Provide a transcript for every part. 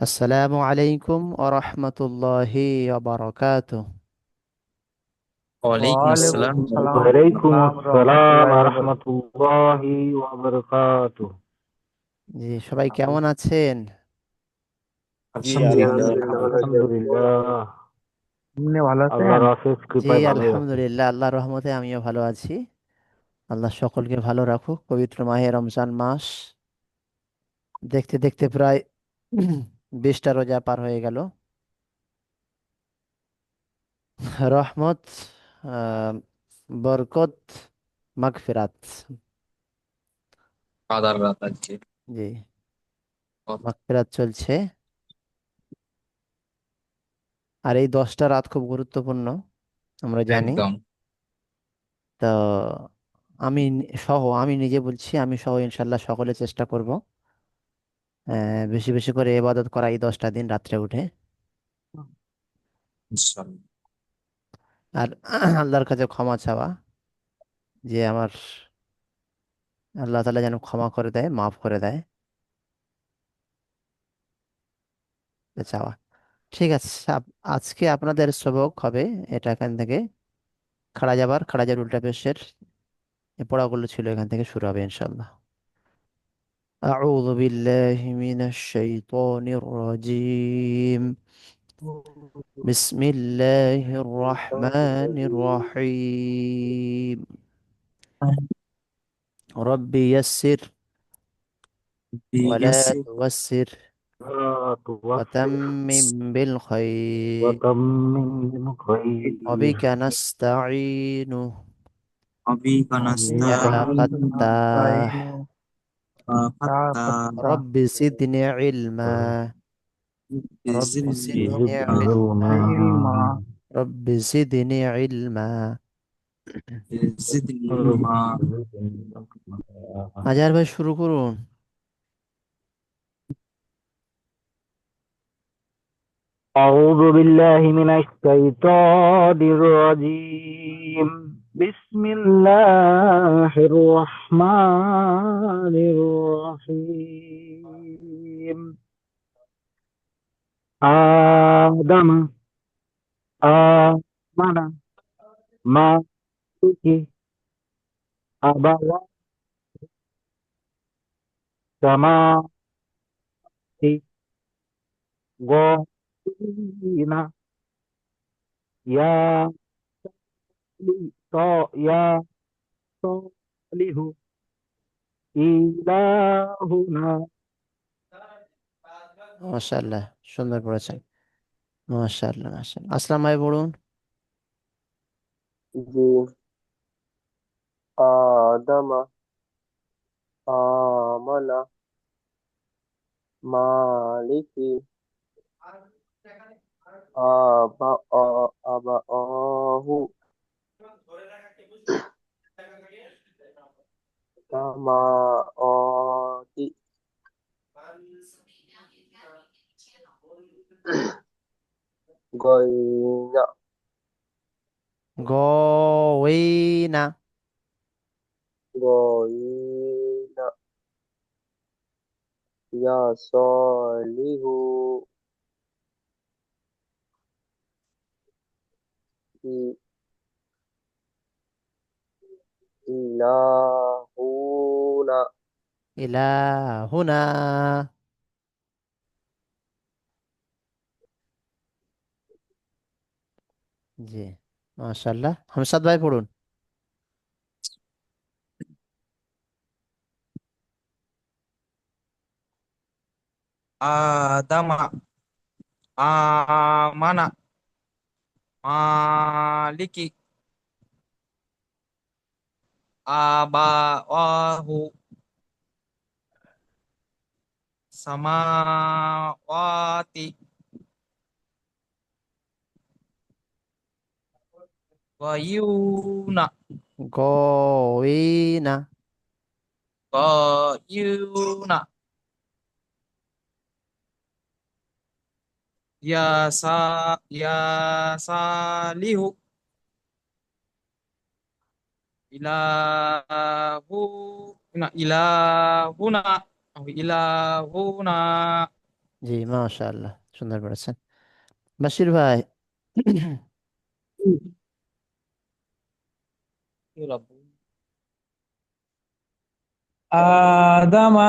আসসালামু আলাইকুম ওরহমতুল্লাহি ওবারাকাতুহ। ওয়ালাইকুম আসসালাম। ওয়ালাইকুম সালাম ওয়ালাইকুম সালাম আসসালাম রহমতুল্লাহি ওয়া বারাকাতুহু। রহমতুল্লাহি ওয়া বারাকাতুহু। জি, সবাই কেমন আছেন? জি জি আলহামদুলিল্লাহ আলহামদুলিল্লাহ, ভালো আছি। আলহামদুলিল্লাহ। আপনি ভালো আছেন? আল্লাহর অশেষ জি, কৃপায় ভালো আছি। আলহামদুলিল্লাহ, আল্লাহর রহমতে আমিও ভালো আছি। আল্লাহ সকলকে ভালো রাখুক। পবিত্র মাহে রমজান মাস দেখতে দেখতে প্রায় 20টা রোজা পার হয়ে গেল। রহমত, আহ, বরকত, মাগফিরাত। কাদার রাত আজকে। জি, মাগফিরাত চলছে। আর এই 10টা রাত খুব গুরুত্বপূর্ণ, আমরা জানি। একদম। তো আমি নিজে বলছি, আমি সহ ইনশাল্লাহ সকলে চেষ্টা করব বেশি বেশি করে ইবাদত করা এই 10টা দিন রাত্রে উঠে। ইনশাআল্লাহ। আর আল্লাহর কাছে ক্ষমা চাওয়া, যে আমার আল্লাহ তাআলা যেন ক্ষমা করে দেয়, মাফ করে দেয়, এটা চাওয়া। ঠিক আছে, আজকে আপনাদের সবক হবে এটা, এখান থেকে খাড়া যাবার উল্টা পেশের এই পড়াগুলো ছিল, এখান থেকে শুরু হবে ইনশাল্লাহ। أعوذ بالله من الشيطان الرجيم. بسم الله الرحمن الرحيم. رب يسر ولا يسر تعسر لا توفر وتمم بالخير وتمم الخير. وبك نستعين وبك يا نستعين فتاح. نستعين ففتح ففتح رب زدني علما. رب بزدني زدني زدني علما علما. علما. علما. رب زدني علما. بزدني رب علما زدني علما. আজহার ভাই, শুরু করুন। أعوذ بالله من الشيطان الرجيم. بسم الله الرحمن الرحيم. آدم آمن مالك أبواب السماء غافرين يا يا صالح إلهنا. মাশাআল্লাহ, সুন্দর পড়েছেন। মাশাআল্লাহ, মাশাআল্লাহ। আসলাম ভাই, পড়ুন। জি। আদামা আমানা মালিকি আবা আবাহু সামাওয়াতি গয়না গয়না। গয়না ইয়া সলিহু ই- ইলাহুনা ইলাহুনা। জি, মাশাআল্লাহ। হামসাদ ভাই, পড়ুন। আদামা আমানা মালিকি আবাওয়াহু সামাওয়াতি ওয়ায়ুনা গয়না। ওয়ায়ুনা ya salihu ilahuna ilahuna জি, মাশাআল্লাহ, সুন্দর করেছেন। বাশির ভাই। आदमा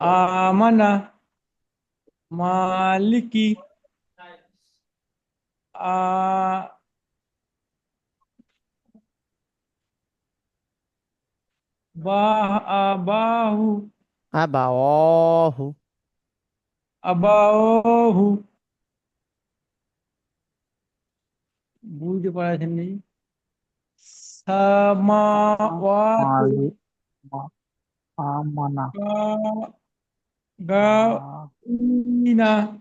आमना मालिकी आ बाह अबाहु আবাওহু। अबाहु বুঝতে পারছেন নি সামাওয়াতু মা- আমানা গাইনা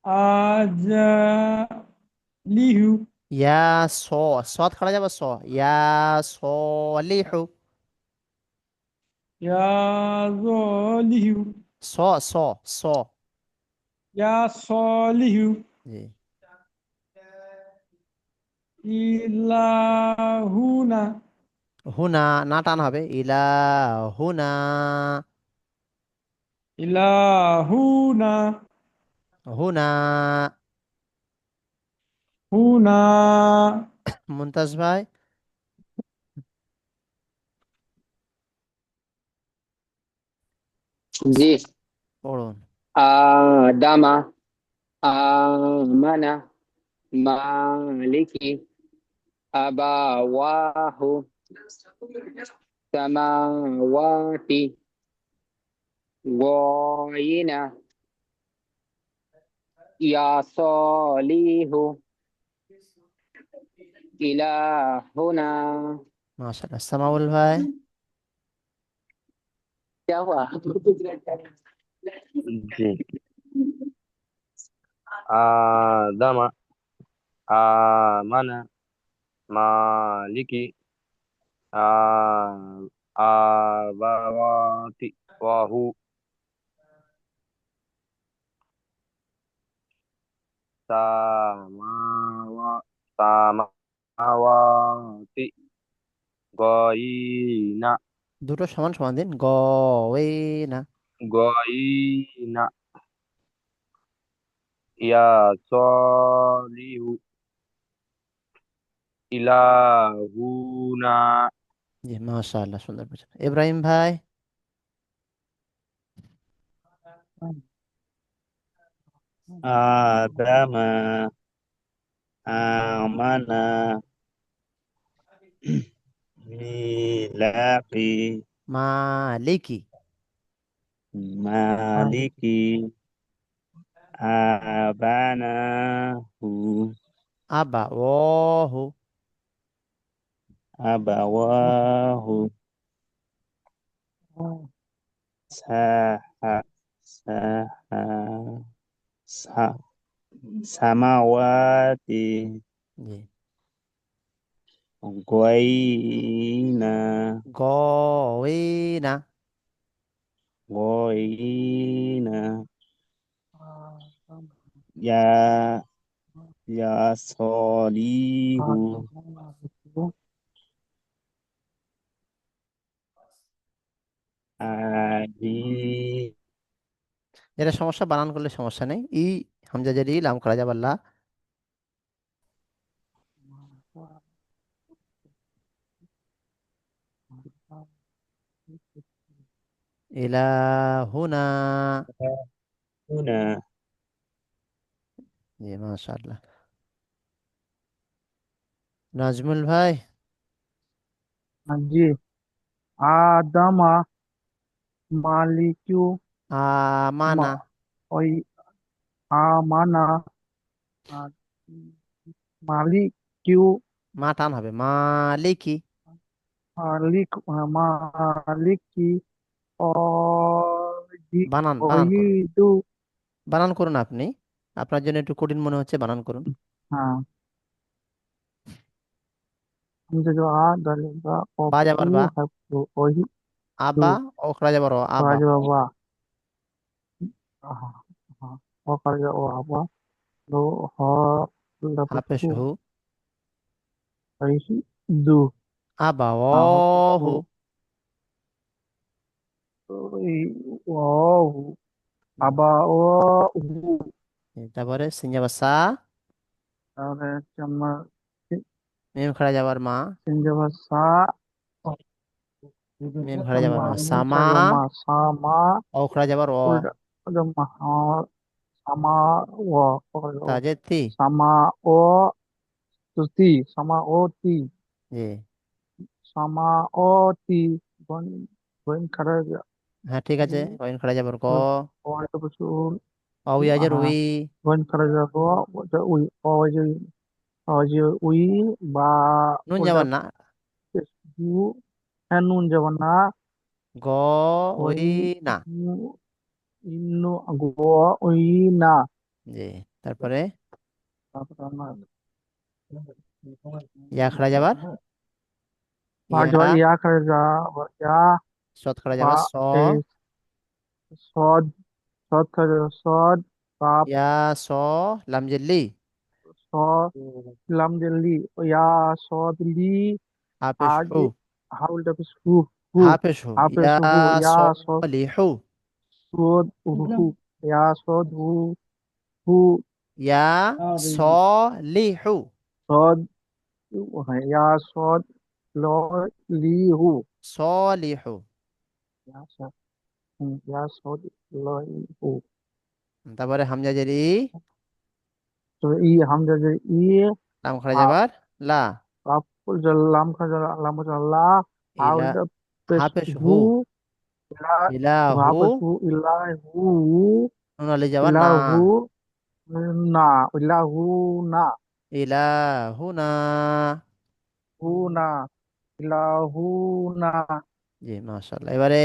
আজালিহু ইয়া স, সৎ খাড়া যাবে স, ইয়া সলিহু। ইয়াজলিহু স, স, স। ইয়াসলিহু জি। ইলাহুনা হুনা, না টান হবে, ইলা হুনা। ইলাহুনা হুনা। হুনা মুনতাজ ভাই, জি। পড়ুন। আদামা আমানা মালিকি আবাওয়াহু সামাওয়াতি গয়না ইয়া সলিহু ইলাহুনা। মাশাআল্লাহ, সামাউল ভাই। क्या हुआ? जी। आदम आमन मालिकी आ आबावाति वाहु सामावा सामावाति गयना দুটো সমান সমান দিন, গওয়েনা। गयना या सलिहु इलाहुना। জি, মাশাআল্লাহ, সুন্দর করেছেন। ইব্রাহিম ভাই। آدم آمنا ميلاقي মালিকি مالكي آبناه আবাওহু أبواه سح سح سح سماوات জি, غينا গওয়েনা غينا يا يا صليح علي এটা সমস্যা, বানান করলে সমস্যা নেই। হামজা জের ই, লাম খাড়া যাবার লা। ইলাহুনা। هنا জি, মাশাআল্লাহ। নাজমুল ভাই। জি আদামা মালিকু মা আমানা, ওই আমানা আ- মালিকু মা টান হবে, মালিকি। মালিক মালিকি বানান বানান করুন, অয়িদু বানান করুন আপনি। আপনার জন্য একটু কঠিন মনে হচ্ছে, বানান করুন। হ্যাঁ हमसे जो आ दलेगा বা যাবার पप्पू বা, है तो वही दो আবা ও খাড়া যাবার ও, আবা। राजबाबा हाँ हाँ वो कर गया वो हवा दो हा হাফেশ लपटू হু, ऐसी दो हाँ আবাওহু। वो ওয়াহু আবাওয়াহু তারপরে সিন যাবার সা, তাহলে হচ্ছে আমার মিম খাড়া যাবার মা, সিনজাবা সা মিম খাড়া যাবার মা, সামা, মুচাইয়ামা সামা ও খাড়া যাবার অ, উল্টা উল্টা মাহা সামা ওয়া তাজের তি, সামা ও তুতি সামা ও তি জি, সামা ও তি বন বন খারা হ্যাঁ ঠিক আছে, ওইন খাড়া যাবার গ, ও এটা বসু অ ইয়াজের উই, বন খারা যাব ওটা উই ও যে উই বা নুন উল্টা যাবার না, হু নুন যাব না গ, ওই ওই না, ইন্নু গো ওই না জি, তারপরে তারপর আমার ইয়া খাড়া যাবার, আর যাবার ইয়া, ইয়া করে যা ইয়া সৎ খাড়া বা যাবার স, এই সদ সদ করে যাবা সদ কাপ ইয়া স, লামজেল্লি, স লাম দিল্লি ইয়া সদ লি হাফেশ আজ হু, হাউল ডাবস হু হু হাফেশ হু, হাফেজ ইয়া হু ইয়া সদ সলিহু, সদ হু ইয়া সদ হু হু ইয়া সলিহু, সদ ইয়া সদ ল লি হু সলিহু, ইয়া সদ ইয়া সদ ল লি হু তারপরে হামজা জেরি, তো ই হামজা যে ই লাম খাড়া যাবার লা, কাপুল জাল্লাম খাজাল্লাম জাল্লাহ ইলা, হাউল পেশ হাফেশ হু হু, ইলা ইলাহু, হাফেজু ইলাহু নুন আলি যাবার না, ইলাহু না ইলাহু না ইলাহুনা, হু না ইলাহু না জি মাশাআল্লাহ। এবারে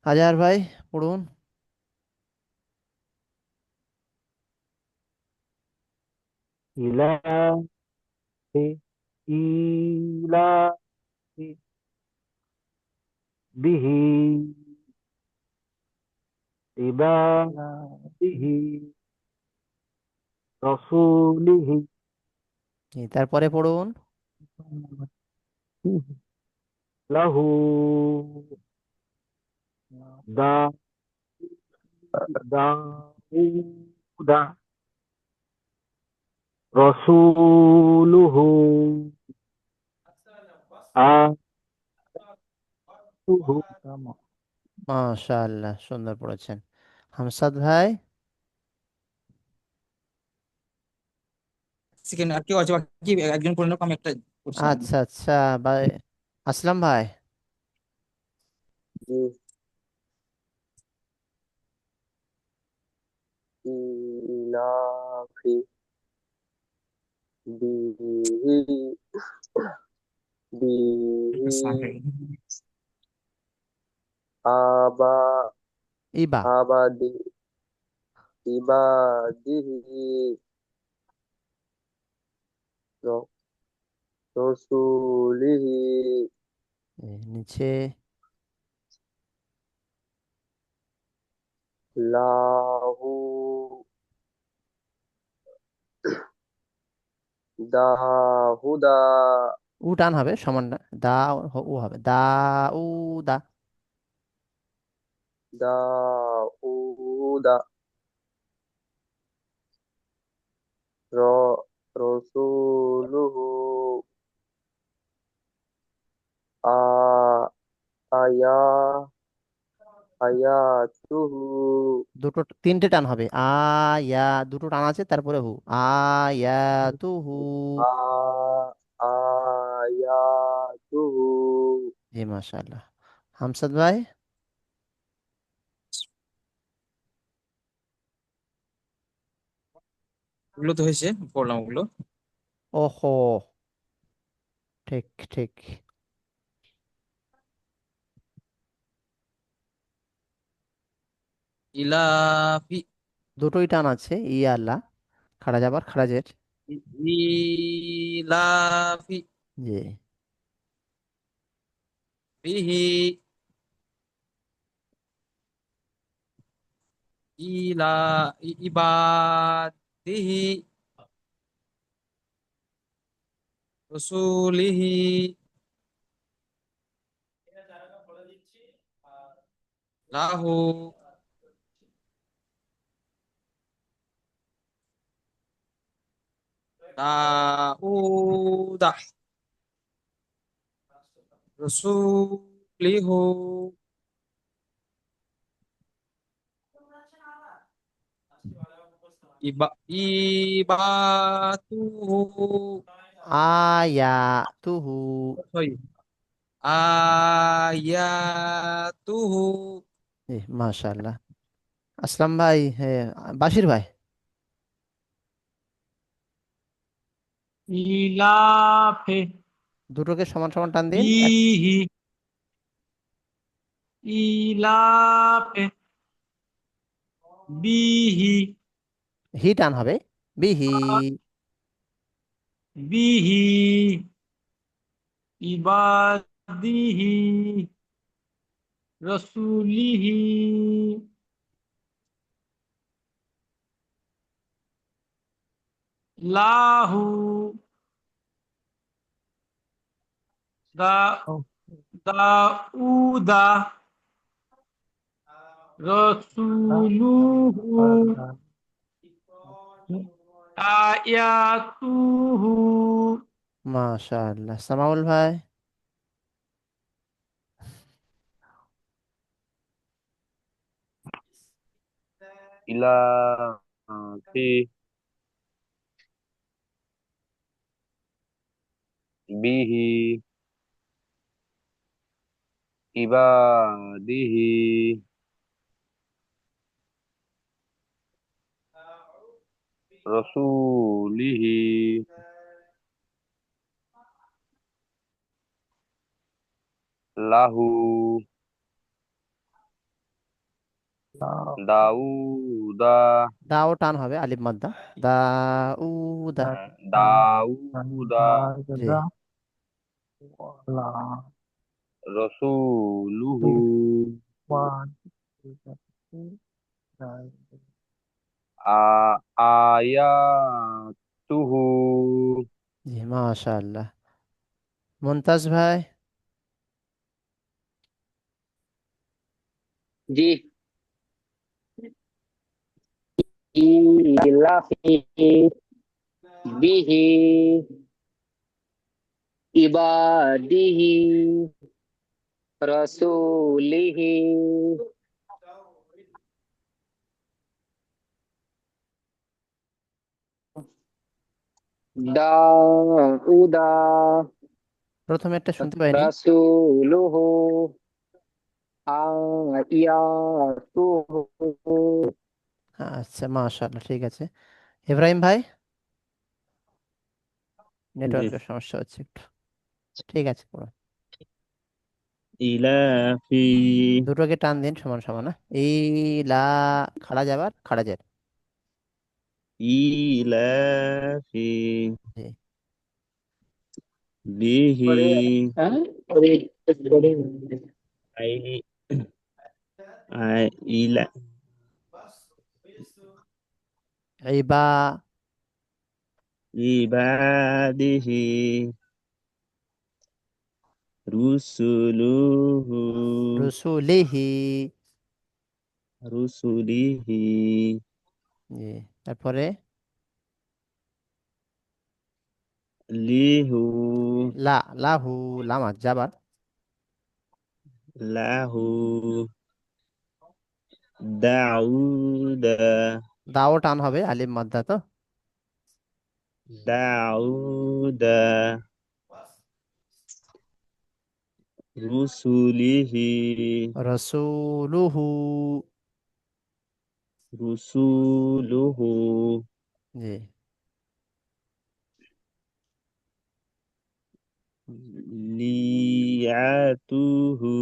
হাজার ভাই পড়ুন। إلهي إلهي به عباده رسوله জি, তারপরে পড়ুন। له دا داود رسوله آتوه মাশাআল্লাহ, সুন্দর পড়েছেন হামসাদ ভাই। সেকেন্ড আর কেউ আছে বাকি? একজন পড়ে নাও, আমি একটা করছি না। আচ্ছা আচ্ছা ভাই, আসলাম ভাই। إلافي به একটা সাউন্ড به آبا ইবা, آبادي عباده ر- رسوله নিচে له দাহুদা উ টান হবে সমান না, দা উ হবে দা, উ দা, দাউদা র রসুলুহু আ আয়া আয়াতুহু দুটো তিনটে টান হবে, আ ইয়া, দুটো টান আছে তারপরে হু, আ ইয়া তু হু, আ আয়াতুহু জি মাশাআল্লাহ। হামসাদ ভাই। ওগুলো তো হয়েছে, পড়লাম ওগুলো। ওহো, ঠিক ঠিক, ইলাফি দুটোই টান আছে, ইয়া আল্লাহ, খাড়া যাবার খাড়াজের, ইলাফি জি, বিহি ইলা ইবাদিহি রসুলিহি লাহু দাউদা রসুলিহু ইবাতুহু আয়াতুহু। সরি আয়াতুহু জি মাশাআল্লাহ। আসলাম ভাই, হ্যাঁ, বাশির ভাই। ইলাফে দুটোকে সমান সমান টান দিন বিহি ইলাফে বিহি হি টান হবে, বিহি। বিহি ইবাদিহি রসুলিহি লাহু দা দাউদা রসুলুহু আয়াতুহু মাশাআল্লাহ। সামাউল ভাই। ইলাফি বিহি ইবাদিহি রসুলিহি লাহু দাউদা দাও টান হবে, আলিফ মাদ্দা। দাউদা। দাউদা জি। রসুলুহু আ আয়াতুহু জি মাশাআল্লাহ। মুনতাজ ভাই। जी इलाफी बिही इबादिही रसूलिही दाऊदा প্রথমে একটা শুনতে পাইনি। रसूलुहु आयातुहु আচ্ছা মাশাআল্লাহ, ঠিক আছে। ইব্রাহিম ভাই, জি। নেটওয়ার্কের সমস্যা হচ্ছে একটু। ঠিক আছে পুরো ইলাফি দুটোকে টান দিন সমান সমান, না? লা, খাড়া যাবার খাড়া জের। ইলাফি জি। বিহি हाँ? अरे बड़े আই আই ইলা ইবা, ইবাদিহি রুসুলুহু রুসুলিহি। রুসুলিহি জি। তারপরে লিহু লাহু, লামা যাবার। লাহু দাউদা দাও টান হবে, আলিফ মাদ্দা তো। দাউদা রুসুলিহি রসুলুহু। রুসুলুহু জি। লিয়াতুহু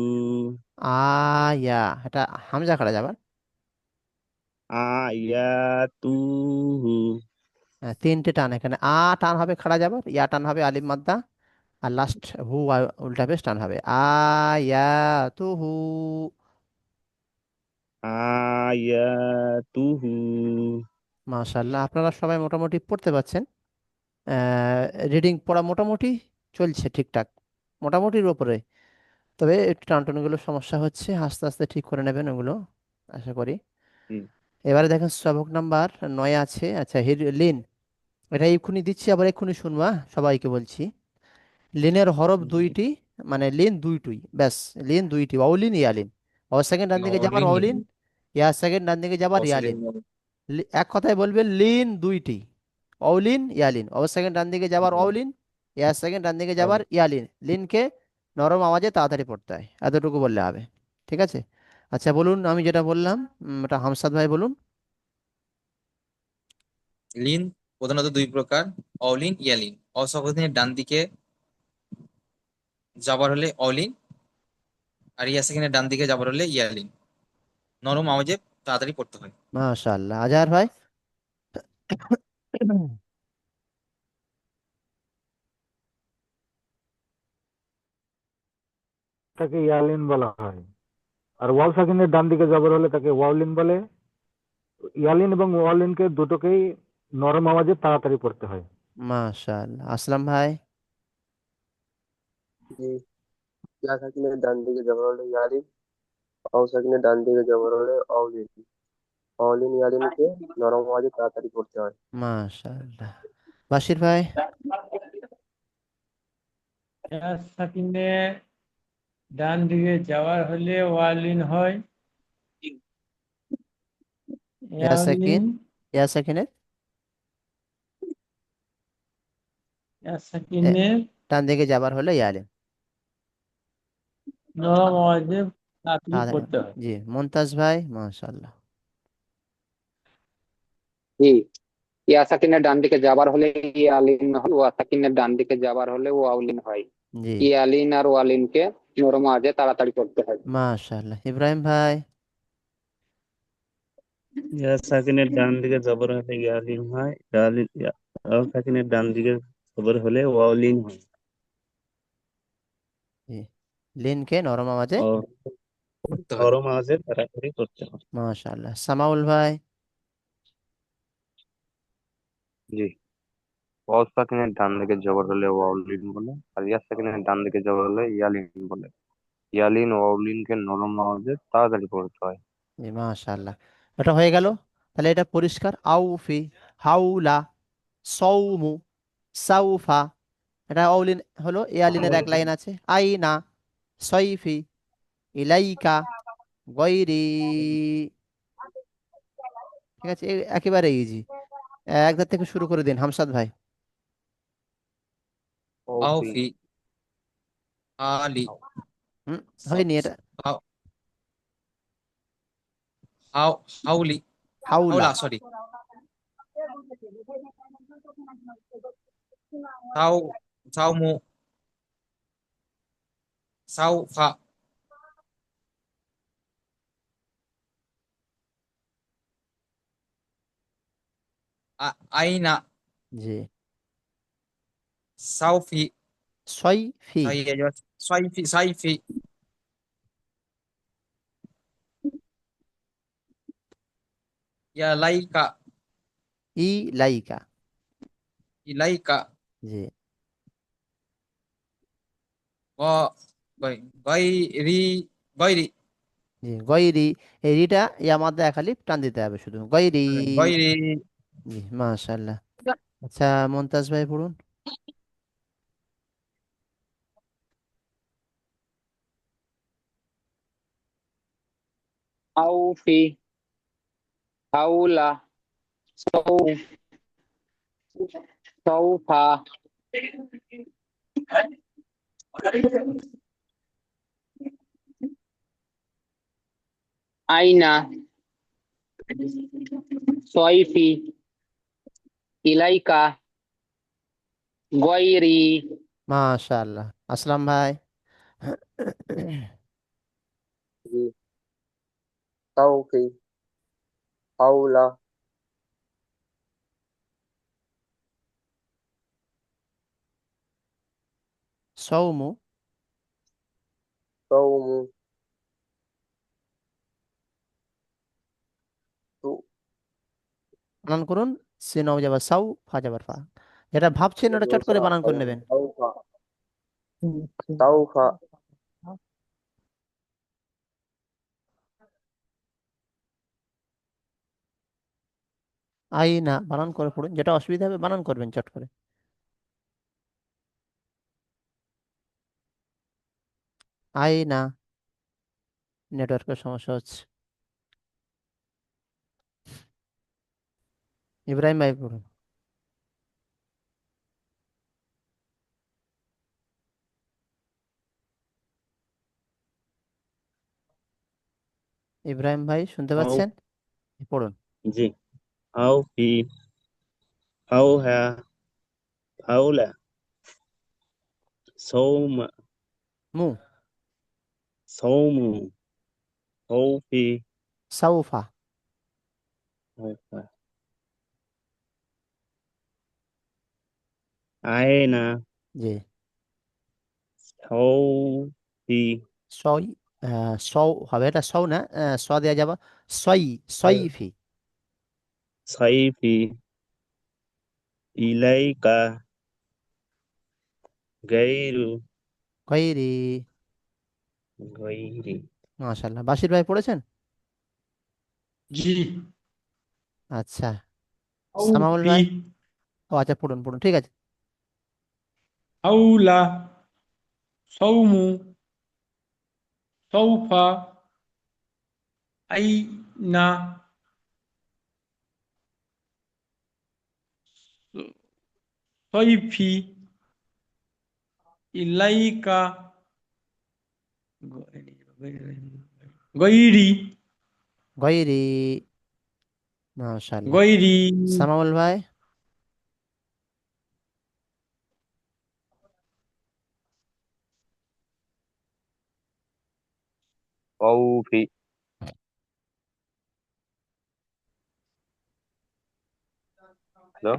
আয়া, এটা হামজা খাড়া যাবার। আয়াতুহু হ্যাঁ, তিনটে টান এখানে। টান হবে খাড়া যাবার, ইয়া টান হবে আলিফ মাদ্দা, আর লাস্ট উল্টা পেশ টান হবে। আয়াতুহু। আয়াতুহু মাশাআল্লাহ, আপনারা সবাই মোটামুটি পড়তে পারছেন। রিডিং পড়া মোটামুটি চলছে ঠিকঠাক, মোটামুটির ওপরে। তবে একটু টানটুনিগুলো সমস্যা হচ্ছে, আস্তে আস্তে ঠিক করে নেবেন ওগুলো, আশা করি। হুম। এবারে দেখেন সবক নাম্বার 9 আছে। আচ্ছা, লিন, এটা এক্ষুনি দিচ্ছি, আবার এক্ষুনি শুনবা, সবাইকে বলছি। লিনের হরফ দুইটি, মানে লিন দুইটি, ব্যাস। লিন দুইটি, অউলিন ইয়ালিন। অ সেকেন্ড ডান দিকে যাবার অলিন অউলিন, ইয়া সেকেন্ড ডান দিকে যাবার ইয়ালিন। অসলিন এক কথায় বলবেন লিন দুইটি, অউলিন ইয়ালিন। অ সেকেন্ড ডান দিকে যাবার অউলিন, ইয়া সেকেন্ড ডান দিকে যাবার ইয়ালিন। লিনকে নরম আওয়াজে তাড়াতাড়ি পড়তে হয়, এতটুকু বললে হবে। ঠিক আছে? আচ্ছা বলুন, আমি যেটা বললাম, ওটা হামসাদ ভাই বলুন। লিন প্রধানত দুই প্রকার, অলিন ইয়ালিন। অসহনীয় ডান দিকে যাবার হলে অলিন, আর ইয়া সেকেন্ডের ডান দিকে যাবার হলে ইয়ালিন। নরম আওয়াজে তাড়াতাড়ি পড়তে হয়। মাশাআল্লাহ। আজহার ভাই? তাকে ইয়ালিন বলা হয়। আর ওয়াও সাকিনের ডান দিকে জবর হলে তাকে ওয়াউলিন বলে। ইয়ালিন এবং ওয়াউলিনকে দুটোকেই নরম আওয়াজে তাড়াতাড়ি পড়তে হয়। মাশাআল্লাহ। আসলাম ভাই? জি, ইয়া সাকিনের ডান দিকে জবর হলে ইয়ালিন, অও সাকিনের ডান দিকে জবর হলে অউলিন। অউলিন ইয়ালিনকে নরম আওয়াজে তাড়াতাড়ি পড়তে হয়। মাশাআল্লাহ। বাশির ভাই? সাকিনে ডান দিকে যাওয়ার হলে ওয়ালিন হয়, ইয়া ইয়ালিন সাকিন, ইয়া সাকিনের এ, সাকিনে ডান দিকে যাবার হলে ইয়ালিন। নরম আওয়াজে তাড়াতাড়ি তাড়াতাড়ি। পড়তে হয়। জি, মুনতাজ ভাই? মাশাআল্লাহ। জি, ইয়া সাকিনের ডান দিকে যাবার হলে ইয়ালিন হয়, ওয়া সাকিনের ডান দিকে যাবার হলে ওয়াউলিন হয়। জি, ইয়ালিন আর ওয়ালিনকে নরম আওয়াজে তাড়াতাড়ি করতে হয়। মাশাআল্লাহ। ইব্রাহিম ভাই? ইয়া সাকিনের ডান দিকে জবর হলে ইয়ালিন হয়, ওয়াও সাকিনের ডান দিকে জবর হলে ওয়ালিন হয়। জি, লিনকে নরম আওয়াজে। ও পড়তে হয়। নরম আওয়াজে তাড়াতাড়ি করতে হয়। মাশাআল্লাহ। সামাউল ভাই? জি, ওয়াও সাকিনের ডান দিকে জবর হলে ওয়াউলিন বলে, আর ইয়া সাকিনের ডান দিকে জবর হলে ইয়ালিন বলে। ইয়ালিন ওয়াউলিনকে নরম আওয়াজে তাড়াতাড়ি পড়তে হয়। জি, মাশাআল্লাহ। এটা হয়ে গেল। তাহলে এটা পরিষ্কার। আউফি, হাউলা, সৌমু, সাউফা। এটা অউলিন হলো, ইয়ালিনের এক লাইন আছে। আইনা, সৈফি, ইলাইকা, গৈরি। ঠিক আছে, একেবারে ইজি। একদার থেকে শুরু করে দিন হামসাদ ভাই। ওফি, আউফি, আলি, হুম, হয়নি এটা। হাউ- হাউ- হাউলি, হাউলা। হাউলা সরি, সাউ, সাউমু, সাউফা, আইনা, জি, সাউফি, সৈফি, সাইফি, সাইফি, ইয়ালাইকা, ইলাইকা। ইলাইকা, জি, গ- গৈরি, গৈরি, জি, গৈরি। এই রিটা ইয়ার মধ্যে এক আলিফ টান দিতে হবে শুধু, গৈরি। গৈরি। জি, মাশাআল্লাহ। আচ্ছা, মুনতাজ ভাই পড়ুন। আউফি, হাউলা, সৌ, সৌফা, আইনা, সয়ফি, ইলাইকা, গয়রি। মাশাআল্লাহ। আসলাম ভাই? জি, সাউফি, হাউলা, সৌমু, সৌমু, তু- বানান করুন। সিন যাবার সাউ, ফা যাবার ফা। যেটা ভাবছেন ওটা চট করে বানান করে নেবেন। সাউফা, সাউফা, আইনা বানান করে পড়ুন, যেটা অসুবিধা হবে বানান করবেন চট করে। আইনা। নেটওয়ার্কের সমস্যা হচ্ছে। ইব্রাহিম ভাই পড়ুন। ইব্রাহিম ভাই শুনতে হাউ পাচ্ছেন? পড়ুন। জি হাউ হি হাউ হ্যা হাউলা সৌম মু। সৌমু সৌফি সাউফা। সৌফা আয়না জি। সৌফি সই। সৌ হবে, এটা সৌ না, স দেওয়া যাবে। সই। সইফি। সাইফি ইলাইকা গাইরু গৈরি। গাইরি মাশাল্লাহ। বাশির ভাই পড়েছেন? জি। আচ্ছা। সামাউল আউফি, ভাই? ও আচ্ছা, পড়ুন পড়ুন, ঠিক আছে। হাউলা, সৌমু, সৌফা, আইনা, সৈফি, ইলাইকা, গৈরি, গৈরি। মাশাল্লাহ। গৈরি, সামাউল ভাই? সৌফি। হ্যালো।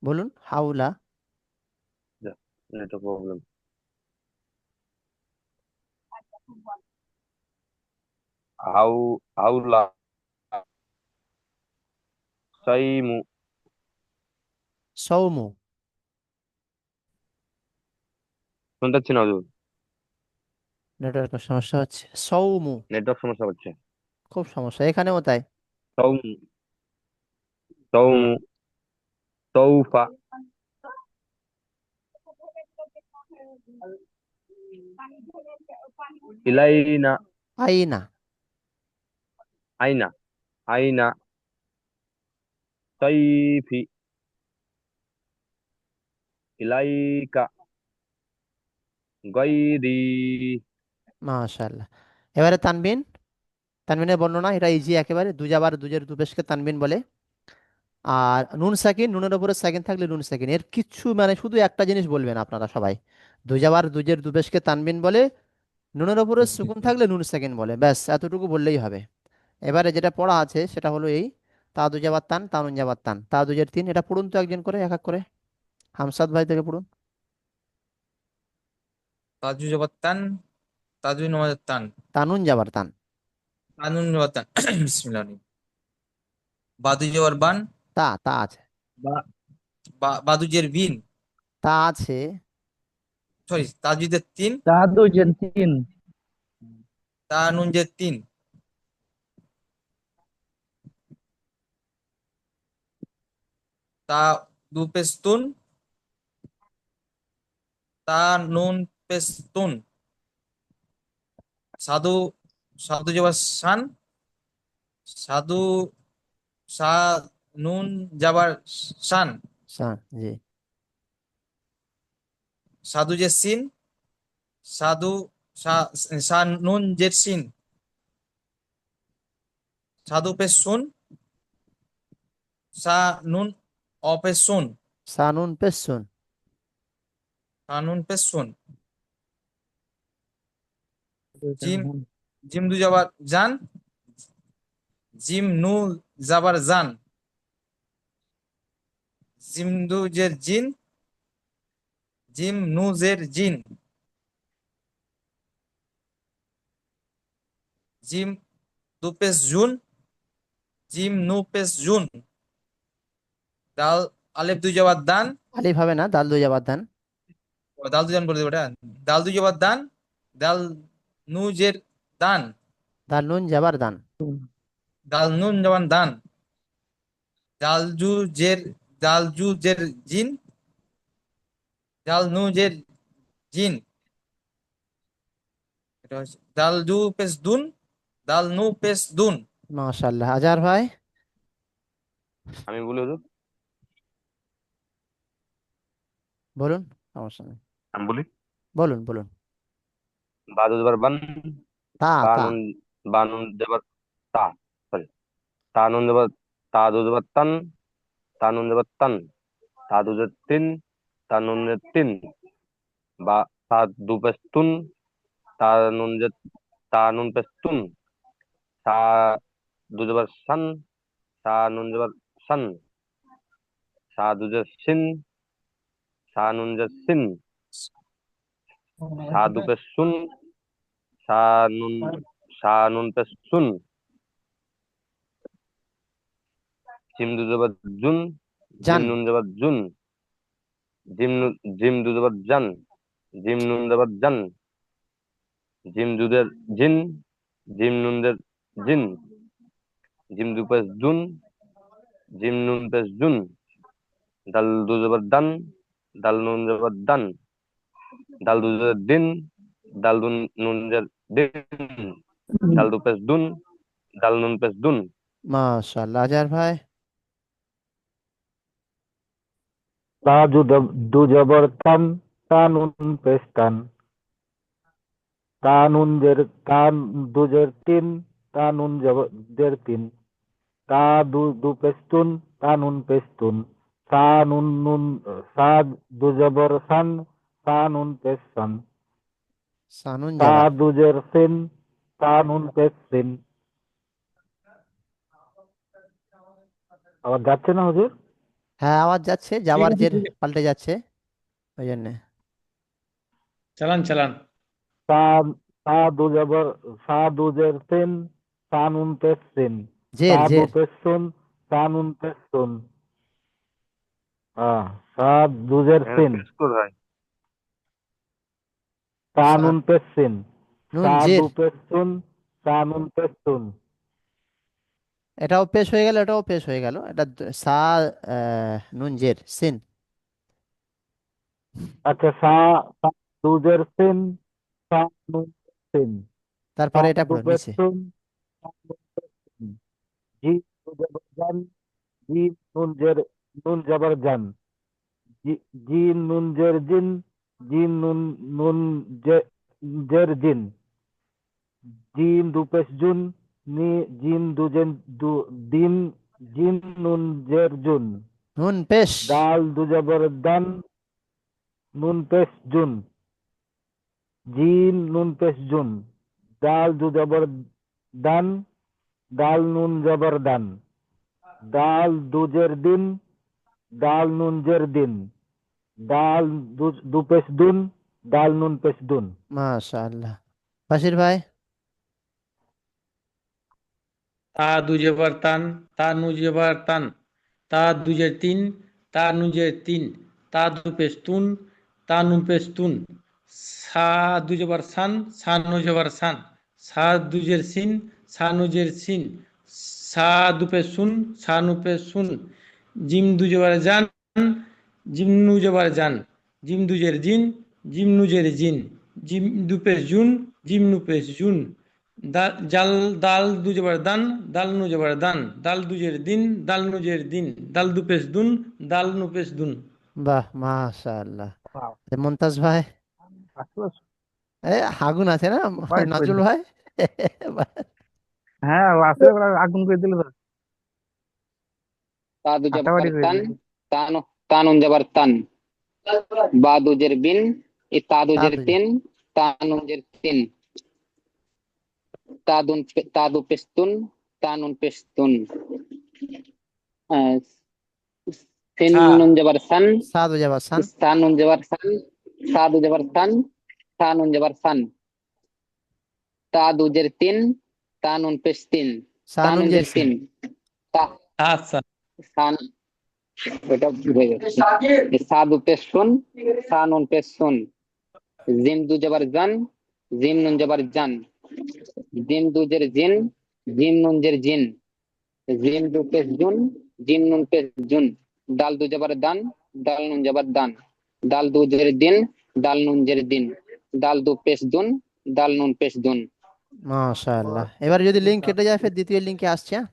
বলুন। হাউলা। Network problem. হাউলা সাইমু। সৌমু। শুনতে পাচ্ছি না হুজুর। নেটওয়ার্কের সমস্যা হচ্ছে। সৌমু। নেটওয়ার্ক সমস্যা হচ্ছে। খুব সমস্যা, এখানেও তাই। সৌমু সৌমু সৌফা ইলাইনা আইনা। আইনা আইনা সাইফি ইলাইকা গাইরি। মাশাল্লাহ। এবারে তানবিন। তানবিনের বর্ণনা এটা ইজি একেবারে। দুজাবার দুজের দুপেশকে তানবিন বলে। আর নুন সাকিন, নুনের উপরে সাকিন থাকলে নুন সাকিন, এর কিচ্ছু মানে শুধু একটা জিনিস বলবেন আপনারা সবাই। দুজাবার দুজের দুপেশকে তানবিন বলে। নুনের উপরে সুকুন থাকলে নুন সাকিন বলে, ব্যাস এতটুকু বললেই হবে। এবারে যেটা পড়া আছে সেটা হলো এই: তা দুজাবার তান, তা নুন জাবার তান, তা দুজের তিন। এটা পড়ুন তো একজন করে, এক এক করে। হামসাদ ভাই থেকে পড়ুন। তাজু জবর তান, তাজু নমাজের তান, তানুন জাবার তান। তানুন জবর তান। বিসমিল্লাহ। বাদু জবর বান, তা তা আছে। বাদুজের বিন, তা আছে। সরি তাজুদের তিন, তাহাদু জেন্তিন। তা নুন যে তিন, তা দু পেস্তুন, তা নুন পেস্তুন, সাধু, সাধু জবর শান, সাধু, সা নুন জাবার শান, জি। সাধু যে সিন, সাধু, সা সা নুন যে সিন, সাধু পেশ শুন, সা নুন অপেশ শুন, সানুন পেশুন। সা নুন পেশ শুন, জিম, জিম দু জাবার জান, জিম নু জাবার জান, জিম দু জের জিন, জিম নু জের জিন, জিম দু পেশ জুন, জিম নু পেশ জুন, দাল আলেফ দুই জবার দান, আলিফ হবে না, দাল দুই জাবার দান। ও, দাল দুই জান বলে দেবো ওটা। দাল দুই জবার দান, দাল নু জের দান, দাল নুন জাবার দান। দাল নুন জবান দান, জাল জু জের জাল জু জের জিন, জাল নু জের জিন, এটা হচ্ছে দাল জু পেশ দুন, দাল নু পেশ দুন। মাশাআল্লাহ। আজহার ভাই আমি বলে দেব, বলুন, সমস্যা নেই, আমি বলি। বলুন বলুন। বা দুবার বান, তা তা তা নুন, বা নুন দেবার তা, সরি, তা নুন দেবার, তা দুবার তান, তা নুন দেবার তান, তা দুজের তিন, তা নুনের তিন, বা তা দু পেশ তুন, তা নুন যে, তা নুন পেশ তুন, তা দু দেবার সান, তা নুন দেবার সান, সা দুজের সিন, সা নুন যে সিন, সা দু পেশ সুন, সা নুন, সা নুন পেশ সুন, জিম দু দেবার জুন, জিম জান। নুন দেবার জুন, জিম দু দেবার জান, জিম নুন দেবার জান, জিম দুদের জিন, জিম নুনদের জিন, জিম দু পেশ জুন, জিম নুন পেশ জুন, দাল দু দেবার দান, দাল নুন দেবার দান, দাল দু দেবার দিন, দাল দু নুন দেবার দিন, দাল দু পেশ দুন, দাল নুন পেশ দুন। মাশাআল্লাহ। আজহার ভাই তা দু জবর তান, তা নুন পেশ তান, তা নুন জের, তা দুজের তিন, তা নুন জের তিন, তা দু পেস্তুন, তা নুন পেস্তুন, সা নুন নুন, সা দু জবর সান, সা নুন পেশ সান, সানুন তা জাবার। দুজের সিন, তা নুন পেশ সিন। আবার যাচ্ছে না হুজুর? হ্যাঁ, আওয়াজ যাচ্ছে, ঠিক জাবার আছে জের ঠিক আছে, পাল্টে যাচ্ছে, ওই জন্য। চালান চালান। সা, সা দু জবর, সা দুজের সিন, সা নুন পেশ সিন, সা জের দু জের। পেশ সুন, সা নুন পেশ সুন, হ্যাঁ, সা দুজের এখানে সিন, পেশ কোথায়? সা সা- নুন পেশ সিন, নুন সা দু জের। পেশ সুন, সা নুন পেশ সুন। এটাও পেশ হয়ে গেল, এটাও পেশ হয়ে গেল, এটা সা নুন জের সিন। আচ্ছা, সা, সা দুজের সিন, সা নুন পেশ সিন, সা তারপরে এটা দু পড়ুন পেশ নিচে। সুন, সা নুন পেশ সিন, জি দু জবর জান, জি নুন জবর জান, জি, জিন নুন জের জিন, জিন নুন, নুন জের জিন, জিন দু পেশ জুন, নি জিন দুজেন দু দিন, জিন নুন জের জুন, নুন পেশ। দাল দু জবর দান, নুন পেশ জুন, জিন নুন পেশ জুন, দাল দু জবর দান, দাল নুন জবর দান, দাল দুজের দিন, দাল নুন জের দিন, দাল দু পেশ দুন, দাল নুন পেশ দুন। মাশাআল্লাহ। বাশির ভাই তা দুজেবার তান, তা নুজেবার তান, তা দুজের তিন, তা নুজের তিন, তা দু পেশ তুন, তা নু পেশ তুন, সা দুজেবার সান, সা নুজেবার সান, সা দুজের সিন, সা নুজের সিন, সা দু পেশ সুন, সা নু পেশ সুন, জিম দুজেবার জান, জিম নুজেবার জান, জিম দুজের জিন, জিম নুজের জিন, জিম দু পেশ জুন, জিম নু পেশ জুন, জাল দাল দুজেবার দান, দাল নুজেবার দান, দাল দুজের দিন, দাল নুজের দিন, দাল দু পেশ দুন, দাল নু পেশ দুন। বাহ, মাশাআল্লাহ। Wow. মুমতাজ ভাই, আসলে এ আগুন আছে না বাইট করে নাজুল দিল। ভাই? হ্যাঁ, আসলে ওরা আগুন করে দিল তো, তা দু জবর ফাটাফাটি করে তান, দিল। তা নুন জবর তান, বা দুজের বিন, ই তা তা দুজের দুজে। তিন, তা নুন জের তিন, তা দু পেস্তুন, তা নুন পেস্তুন, আহ, সিন সা নুন জবর সান, সাদু জাবাসান। সা নুন জবর সান, সা দু জবর সান, সা নুন জবর সান, তা দুজের তিন, তা নুন পেশ তিন, তা সানুন নুন জের জেরসিন। তিন, তা আচ্ছা। সান, এটা ভুলে যাচ্ছে, সা দু পেশ শুন, সা নুন পেশ শুন, জিম দু জবর জান, জিম নুন জবর জান, জিম দু জের জিন, জিম নুন জের জিন, জিম দু পেশ জুন, জিম নুন পেশ জুন, দাল দু জবর দান, দাল নুন জবর দান, দাল দু জের দিন, দাল নুন জের দিন, দাল দু পেশ দুন, দাল নুন পেশ দুন। মাশাআল্লাহ। এবার যদি লিঙ্ক কেটে যায় ফের দ্বিতীয় লিঙ্কে আসছে, হ্যাঁ?